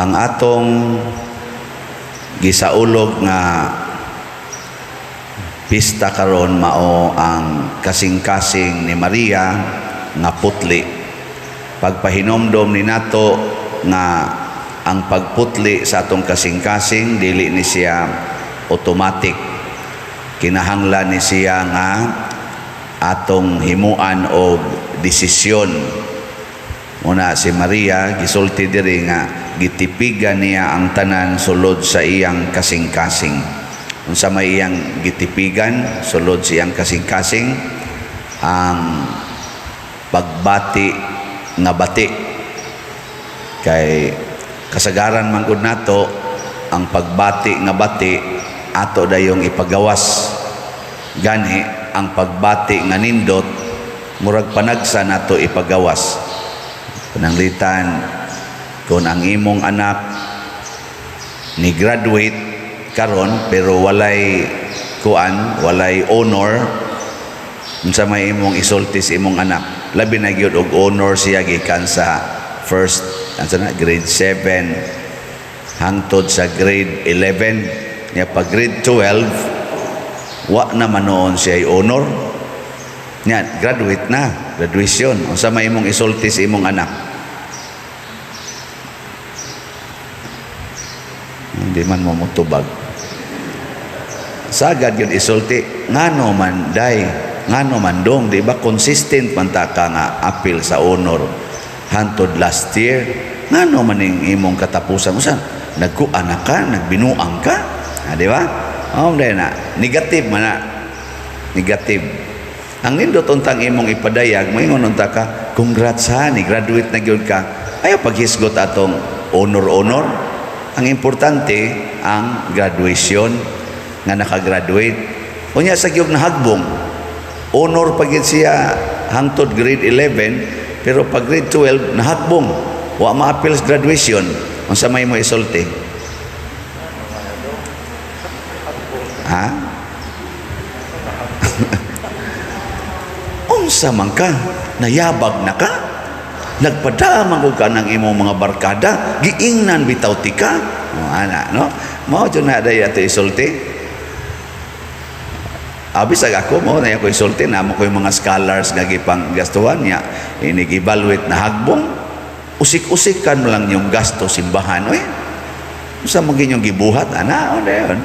Ang atong gisaulog nga pista karon mao ang kasing-kasing ni Maria nga putli. Pagpahinomdom ni nato nga ang pagputli sa atong kasing-kasing dili ni siya automatic. Kinahanglan ni siya nga atong himuan og desisyon. Una si Maria gisulti diri nga gitipigan niya ang tanan sulod sa iyang kasing-kasing. Unsa may iyang gitipigan sulod sa iyang kasing-kasing ang pagbati nga bati. Kay kasagaran man gud nato ang pagbati nga bati ato dayong ipagawas. Gani ang pagbati nga nindot murag panagsa nato ipagawas. Pananglitan kung ang imong anak ni graduate karon pero walay kuan, walay honor, unsa may imong isulti sa imong anak, labi na gyud og honor siya gikan sa first grade 7 hangtod sa grade 11 nya pag grade 12 wa na manoon siya ay honor nya graduate na, graduation. Unsa may imong isulti sa imong anak? Hindi man mo mutubag. Sagad yun isulti, ngano man day, ngano man dong, di ba consistent man ta ka nga appeal sa honor hantod last year, ngano man ning imong katapusan, usan nagkuan ka, nagbinuang ka, di ba? Dahil na negative man na, negative. Ang nindot untang imong ipadayag, moingon unta ka, congrats ha, ni graduate na gyud ka. Ayaw paghisgot atong honor. Ang importante ang graduation nga nakagraduate. Unya sa gyud nahagbong honor pagid siya hangtod grade 11 pero pag grade 12 nahagbong wa ma-appeal sa graduation. Unsa may mo isulti? Ha? Unsa man ka? Nayabag na ka? Nagpadamang ko ka ng imong mga barkada, giingnan bitaw tika. Ana, no? Mao jud na day ato isulti. Abis ako mo na ako isulti na mo ko yung mga scholars nga gipang gastuhan niya. Ini-evaluate na hagbong. Usik-usikan mo lang yung gasto simbahan, oy. Unsa man ginyong gibuhat ana, dayon.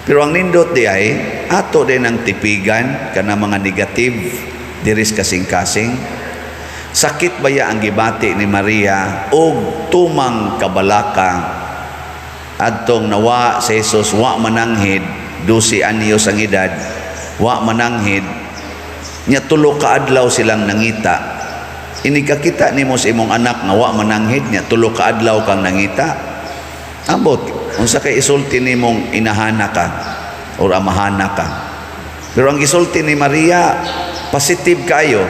Pero ang nindot di ay ato din ang tipigan kana mga negative diris kasing-kasing. Sakit baya ang gibati ni Maria og tumang kabalaka adtong nawa sa Jesus wa mananghid 12 anyos ang edad, wa mananghid nya tulo ka adlaw silang nangita. Ini kakita nimo sa imong anak nga wa mananghid nya tulo ka adlaw kang nangita. Ambot unsa kay isulti nimong inahana ka or amahana ka. Pero ang isulti ni Maria positive kayo.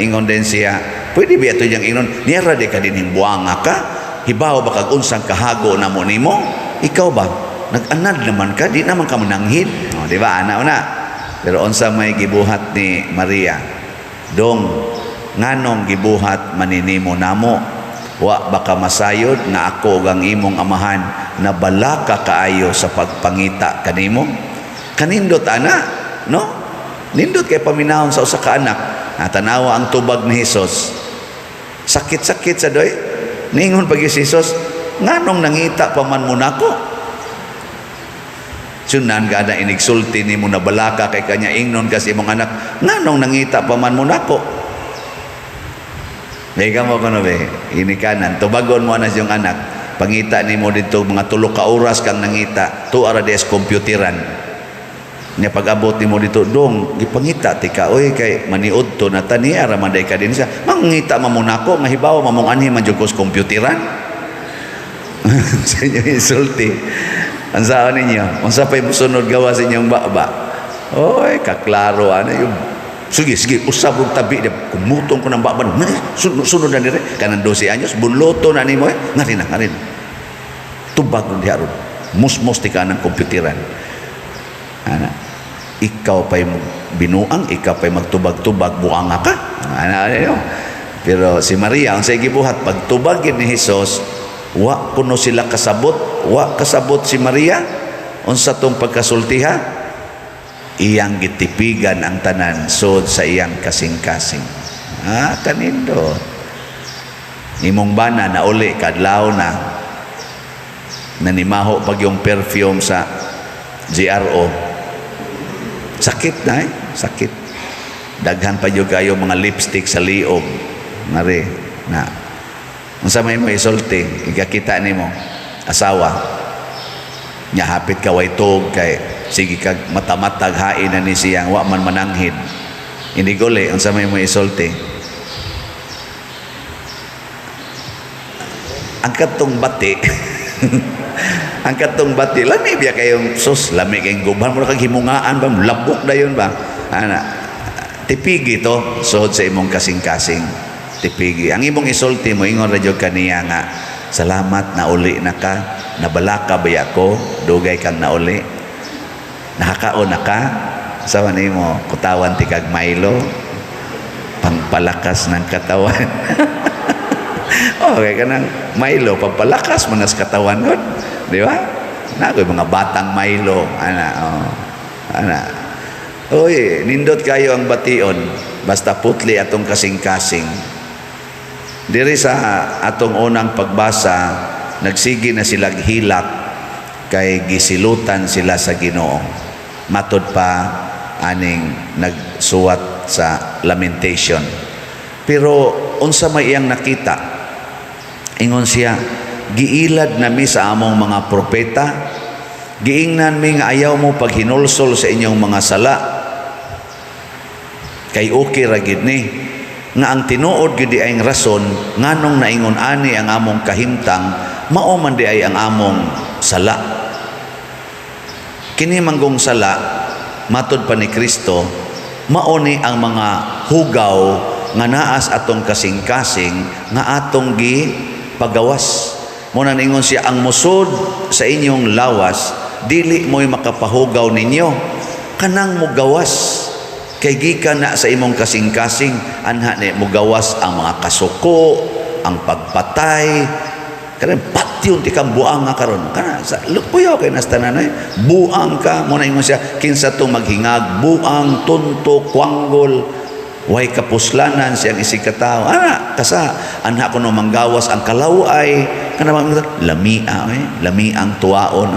Ingon din siya, pwede ba ito yung ingon, niyara de ka din himbuanga ka, hibaw ba kag unsang kahago na mo nimo? Ikaw ba? Nag-anad naman ka, di naman ka mananghid. O, di ba? Ana-una. Pero unsa may gibuhat ni Maria? Dong, nganong gibuhat maninimo namo? Wa baka masayod nga ako ang imong amahan na balaka kaayo sa pagpangita kanimo? Kanindot ana, no? Nindot kay paminahon sa usa ka anak. Tanawa ang tubag ni Jesus. Sakit-sakit sa doy. Ningon pag si Jesus, nganong nangita pa man mo nako? Sunan ka na inigsulti ni mo na balaka kay kanya ingnon kasi mong anak, nganong nangita pa man mo nako? Ika mo kono be, ini kanan, tubagon mo na yung anak, pangita ni mo dito mga 3 ka oras kang nangita, tuara des kompyuteran. Nya pag-abot ni mo dito dong gipangita tika oy kay maniud to na taniya ra man day ka din siya mangita mamunako nga hibaw mamong anhi man jud ko kompyuteran. Sa inyo insulti ang saan ninyo unsa pay musunod gawa sa inyong baba oy kaklaro ana yung sige usab og tabi kumutong ko ng baba sunod na dire kanang 12 anyos bunloto na nimo ngari na tubag diha ron musmos tika ng kompyuteran. Ana, ikaw pa'y binuang, ikaw pa'y magtubag-tubag, buanga ka. Ana, Pero si Maria, ang sa gibuhat, pagtubagin ni Jesus, Wa kuno sila kasabot, wa kasabot si Maria unsa tong pagkasultiha, iyang gitipigan ang tanan sud sa iyang kasing-kasing. Kanindo. Imong bana na uli kadlaw na nanimaho pag yung perfume sa GRO. Sakit na sakit. Daghan pa yung kayo mga lipstick sa liog. Mari na. Unsa may mo isulti, ikakita nimo asawa. Nya hapit ka way tog kay sige kag matamatag hain na ni siyang wa man mananghid. Hindi gole unsa may mo isulti. Ang katong bati. Ang katong bati, lami biya kayong sus, lami kayong guban mo kag himungaan ba, labok dayon ba. Tipigi to suod sa imong kasing-kasing. Tipigi. Ang imong isulti mo ingon radyo kaniya nga, salamat na uli na ka, nabala ka ba ako, dugay kang nauli, nakakaon na ka, sawa nimo kutawan ti kag Milo, pangpalakas ng katawan. Okay ka ng Milo, pangpalakas mo nas katawan ko, di ba? Nakoy mga batang Milo, Uy, nindot kayo ang bation, basta putli atong kasing-kasing. Diri sa atong unang pagbasa, nagsigi na sila hilak kay gisilutan sila sa Ginoo. Matod pa aning nagsuwat sa Lamentation. Pero unsa may iyang nakita? Ingon siya, giilad nami sa among mga propeta, giingnan mi nga ayaw mo paghinulsol sa inyong mga sala, kay okay ra gid ni nga ang tinuod gid ay ang rason nganong naingon ani ang among kahimtang mao man di ay ang among sala. Kini manggong sala matud pa ni Kristo mao ni ang mga hugaw nga naas atong kasing-kasing nga atong gi pagawas. Muna ningon siya, ang musod sa inyong lawas dili mo'y makapahugaw ninyo, kanang mugawas kay gikan na sa imong kasing-kasing anha ni mugawas ang mga kasuko, ang pagpatay, kanang patyon ti kang buang nga karon, kana sa lupuyo kay nas tanan buang ka. Muna ingon siya, kinsa tong maghingag, buang, tunto, kwanggol, way kapuslanan siyang isikataw. Kasa anha ko no manggawas ang kalaway, kana lamia lami ang tuwaon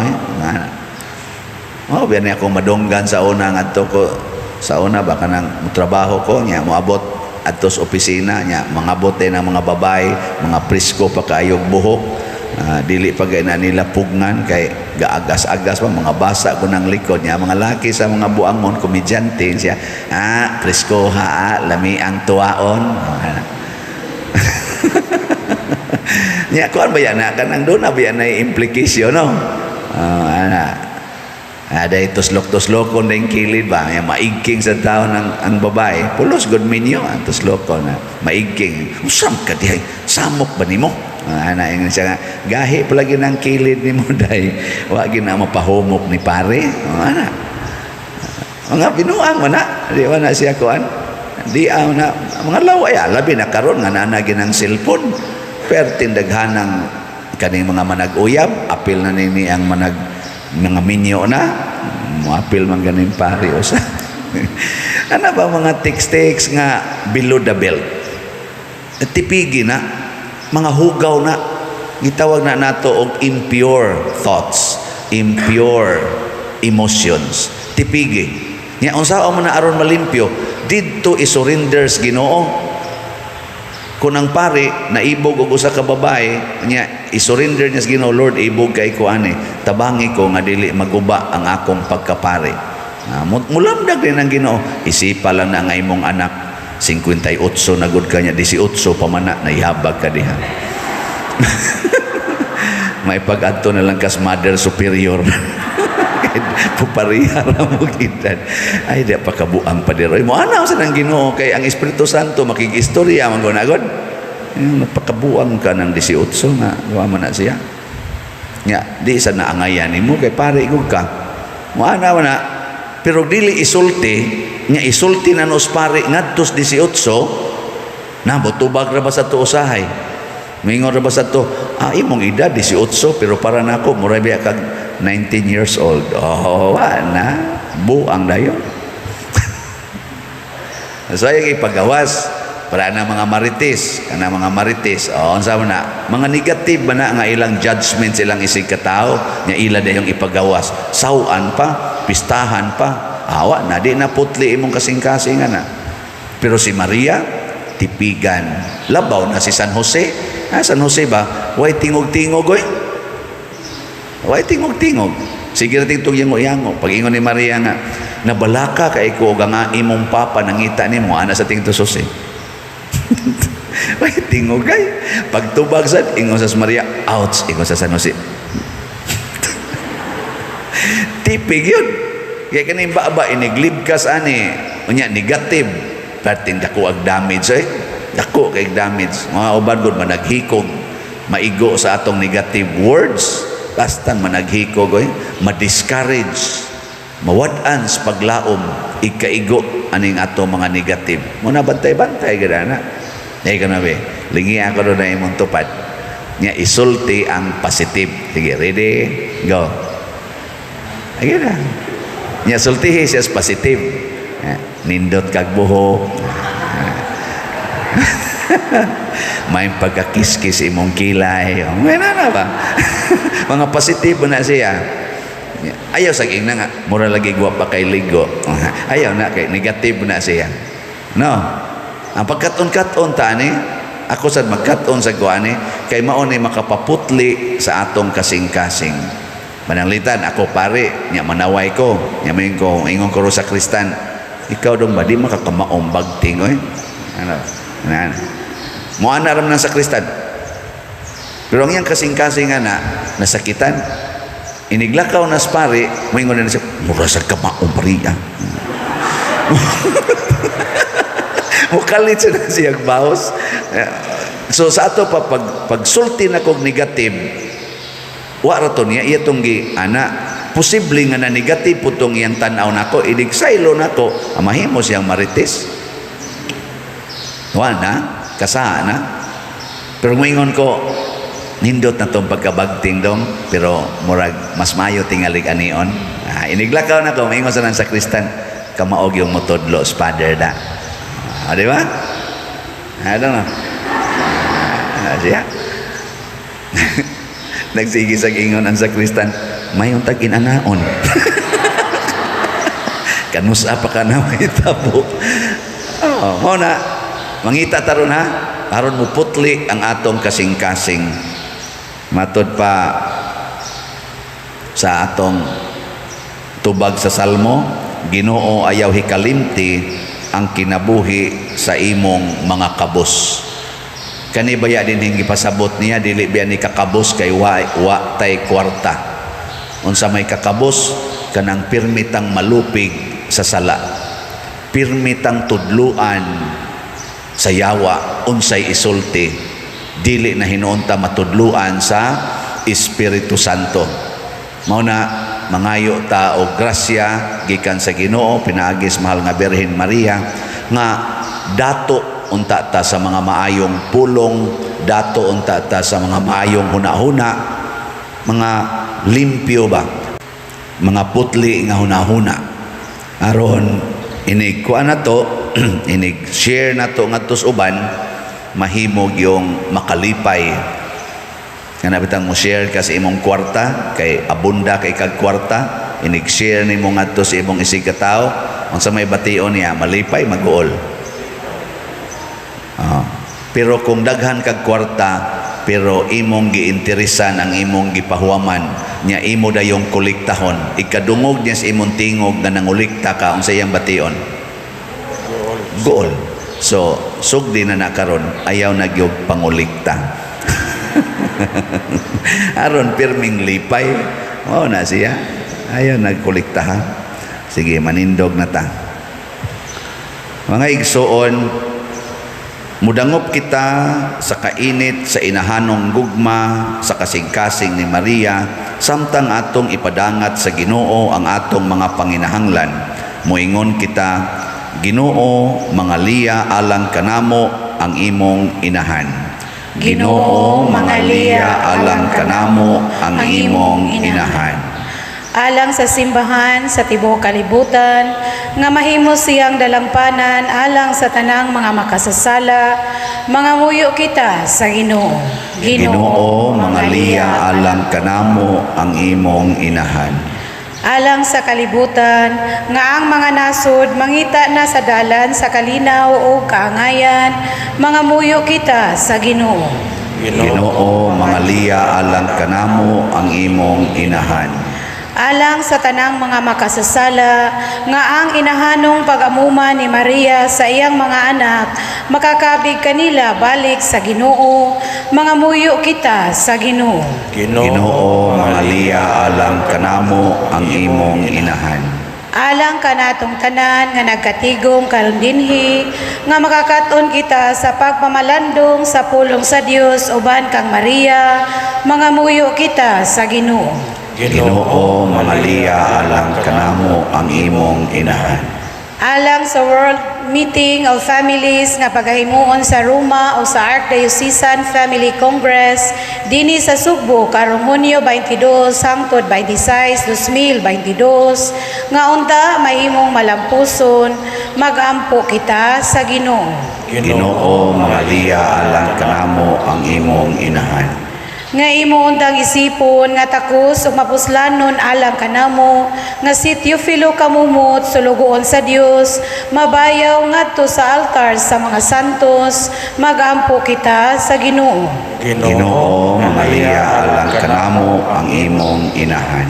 biyan ako madonggan sa una ngadto ko sa una baka nang trabaho ko nya moabot adto sa opisina nya mangabot ng mga babay, mga presko pa kaayog buhok, dili pa gay na nila pugnan kay gaagas-agas pa mga basa ko ng likod nya mga laki sa mga buangon komedyante siya presko lami ang tuwaon. Nya kuan ba yan kanang do na ba yan implication no? Ada tuslok-tuslokon na yung kilid ba? Maigking sa tao ang babae. Pulos, good minyo. Ang tuslokon na maigking. Usam ka dihay. Samok ba ni mo? Yung siya nga, gahi palagi ng kilid ni mo dahi. Wag na mapahumok ni pare. Mga binuang mo na. Di ba na siya kuan? Di na. Mga laway, labi na karon nga nanagin ng cellphone. Pero tindaghanang kaning mga manag-uyab. Apil na nini ang mga minyo na muapil man ganin pare usa. Ano ba mga text nga below the belt, tipigi na mga hugaw na gitawag na nato og impure thoughts, impure emotions, tipigi nya unsa man na aron malimpyo didto isurrenders Ginoo. Kung ang pare naibog og usa ka babae nya isurrender niya sa Ginoo, Lord ibog kay ko ani tabangi ko nga dili maguba ang akong pagkapare. Mulamdag din ang Ginoo, isipa lang na nga imong anak 58 na gud kanya 18 pa man na ihabag ka diha. May pag-adto na lang kas mother superior. Pupariha ra mo gidan ay di pa kabuang pa diro mo ana sa nang Ginoo kay ang Espiritu Santo makigistorya man gonagod napakabuang ka ng 18 nga wa man na siya nya di sa naangayan nimo kay pare igog ka mo ana na pero dili isulti nya isulti na nos pare ngadtos 18 na botubag ra ba sa tuusahay Mingon ra ba sa to, imong edad 18 pero para nako mura biya kag 19 years old. Oh, na buang dayon. So ay ipagawas para na mga marites, unsa man na mga negative ba na nga ilang judgments ilang isig katao nya ila dayong ipagawas. Sawan pa, pistahan pa. Awa na di na putli imong kasing-kasingan na. Pero si Maria tipigan. Labaw na si San Jose. San Jose ba? Way tingog-tingog oy. Way tingog-tingog. Sige ra tingtong yango-yango. Pag-ingon ni Maria nga, nabalaka kay ko nga imong papa nangita nimo ana sa tingto Jose. Way tingog kay. Pagtubag sad ingon sa Maria, ouch, ingon sa San Jose. Tipig yun. Kaya kaning baba iniglibkas ani, unya negative. Perting dako ag damage eh. Dako kay damage. Mga uban gud managhikog, maigo sa atong negative words. Basta managhikog oy, ma-discourage, mawad-an sa paglaom, ikaigo aning atong mga negative. Muna bantay-bantay gid ana. Ay kanabe, lingi ako do na imong tupad. Nya isulti ang positive. Sige, ready? Go. Ayun na. Nya sultihi siya positive. Nindot kag buhok. May pagkakiskis imong kilay. May na ba? Mga positive na siya. Ayaw sa na nga. Mura lagi guwapa kay ligo. Ayaw na kay negative na siya. No? Ang pagkaton-katon ta ni, ako sad magkaton sa kuani kay mao ni makapaputli sa atong kasing-kasing. Mananglitan ako pare, nya manaway ko, nya mayon ko ingon ko sa Kristan. Ikaw dong ba di makakamaong bagting oy? Ano? Nan. Mo ana ram nang sa Kristan. Pero ang iyang kasing-kasing na nasakitan. Iniglakaw na pare, moingon na siya, mura sa kamaong pariya. Mukalit siya na siyang baos. So sa ato pa pagsulti na kog negative, wa ra to niya iya tong gi ana posible nga na negative putong iyang tan-aw nako idig saylo nako mahimo siyang marites. Wa na kasa na. Pero moingon ko nindot na tong pagkabagting dong pero murag mas mayo tingalig anion. Iniglakaw na ko moingon sa nang sakristan kamaog yung motodlo father da. Di ba? Ano na? Siya. Nagsigi sa ingon ang sakristan, mayong tag-inanaon. Kanusa pa ka na may tabo. Mo na, mangita taron ha, aron mo putli ang atong kasing-kasing. Matod pa sa atong tubag sa Salmo, Ginoo ayaw hikalimti ang kinabuhi sa imong mga kabus. Kani baya din hingi pasabot niya dili biya ni kakabos kay wa tay kwarta. Unsa may kakabos kanang pirmitang malupig sa sala. Pirmitang tudluan sa yawa unsay isulti. Dili na hinuunta matudluan sa Espiritu Santo. Mao na mangayo ta og grasya gikan sa Ginoo pinaagis mahal nga Birhen Maria nga dato unta ta sa mga maayong pulong, dato unta ta sa mga maayong huna-huna, mga limpyo ba, mga putli nga huna-huna. Aron inig kuan na to, inig share na to ngadto sa uban, mahimog yung makalipay. Kana bitang mo share ka sa imong kwarta, kay abunda kay kag kwarta, inig share nimo ngadto sa imong isig ka tawo, unsa may bation niya, malipay mag-uol. Pero kung daghan kag kwarta pero imong giinteresan ang imong gipahuwaman nya imo dayong kolektahon ikadungog niya sa imong tingog nga nangulikta ka unsa iyang bation goal. So sugdi na karon ayaw na gyud pangulikta. Aron pirming lipay na siya ayaw nagkolektahan. Sige manindog na ta mga igsoon. Mudangop kita sa kainit sa inahanong gugma sa kasing-kasing ni Maria samtang atong ipadangat sa Ginoo ang atong mga panginahanglan. Moingon kita, Ginoo, mangalia alang kanamo ang imong inahan. Ginoo mangalia alang kanamo ang imong inahan. Alang sa simbahan sa tibuok kalibutan, nga mahimo siyang dalangpanan alang sa tanang mga makasasala, mga muyo kita sa Ginoo. Ginoo mangalia alang kanamo ang imong inahan. Alang sa kalibutan, nga ang mga nasod mangita na sa dalan sa kalinaw o kaangayan, mga muyo kita sa Ginoo. Ginoo mangalia alang kanamo ang imong inahan. Alang sa tanang mga makasasala, nga ang inahanong pag-amuman ni Maria sa iyang mga anak, makakabig kanila balik sa Ginoo, mga muyo kita sa Ginoo. Ginoo mangalia alang kanamo ang imong inahan. Alang kanatong tanan nga nagkatigom karon dinhi, nga makakaton kita sa pagpamalandong sa pulong sa Dios uban kang Maria, mga muyo kita sa Ginoo. Ginoo mangalia alang kanamo ang imong inahan. Alang sa World Meeting of Families nga pagahimuon sa Roma o sa Archdiocesan Family Congress dinhi sa Sugbo karong Hunyo 22 hangtod 26, 2022 nga unta mahimong malampuson, magampo kita sa Ginoo. Ginoo mangalia alang kanamo ang imong inahan. Nga imo undang isipon nga takos ug mapuslanon alang kanamo nga si Teofilo kamumot sulugoon sa Dios, mabayaw ngadto sa altar sa mga santos, magampo kita sa Ginoo. Ginoo mangalia alang kanamo ang imong inahan.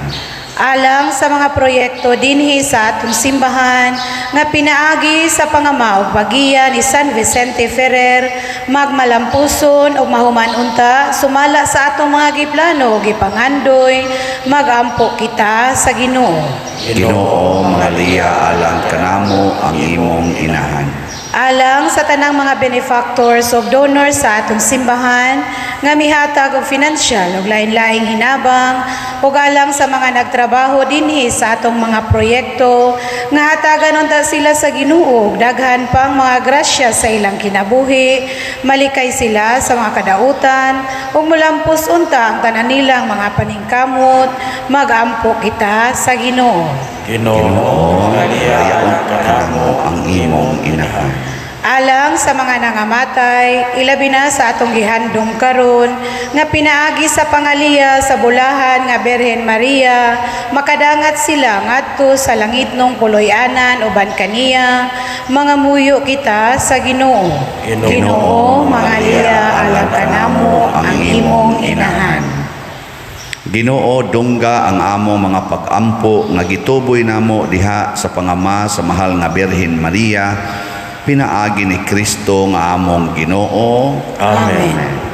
Alang sa mga proyekto dinhi sa atong simbahan nga pinaagi sa pangama ug pagiya ni San Vicente Ferrer, magmalampuson ug mahuman unta sumala sa atong mga giplano ug gipangandoy, magampo kita sa Ginoo. Ginoo mangalia alang kanamo ang imong inahan. Alang sa tanang mga benefactors ug donors sa atong simbahan nga mihatag og financial ug lain-laing hinabang ug alang sa mga nagtrabaho dinhi sa atong mga proyekto nga hatagan unta sila sa Ginoo ug daghan pang mga grasya sa ilang kinabuhi, malikay sila sa mga kadautan ug mulampos unta ang tanan nilang mga paningkamot, magampo kita sa Ginoo. Ginoo mangalia alang kanamo ang imong inahan. Alang sa mga nangamatay, ilabi na sa atong gihandom karon nga pinaagi sa pangaliya sa bulahan nga Birhen Maria, makadangat sila ngadto sa langitnong puloy-anan uban kaniya, mga muyo kita sa Ginoo. Ginoo mangalia alang kanamo ang imong inahan. Ginoo dungga ang among mga pag-ampo nga gituboy namo diha sa pangama sa mahal nga Birhen Maria, pinaagi ni Kristo nga among Ginoo. Amen.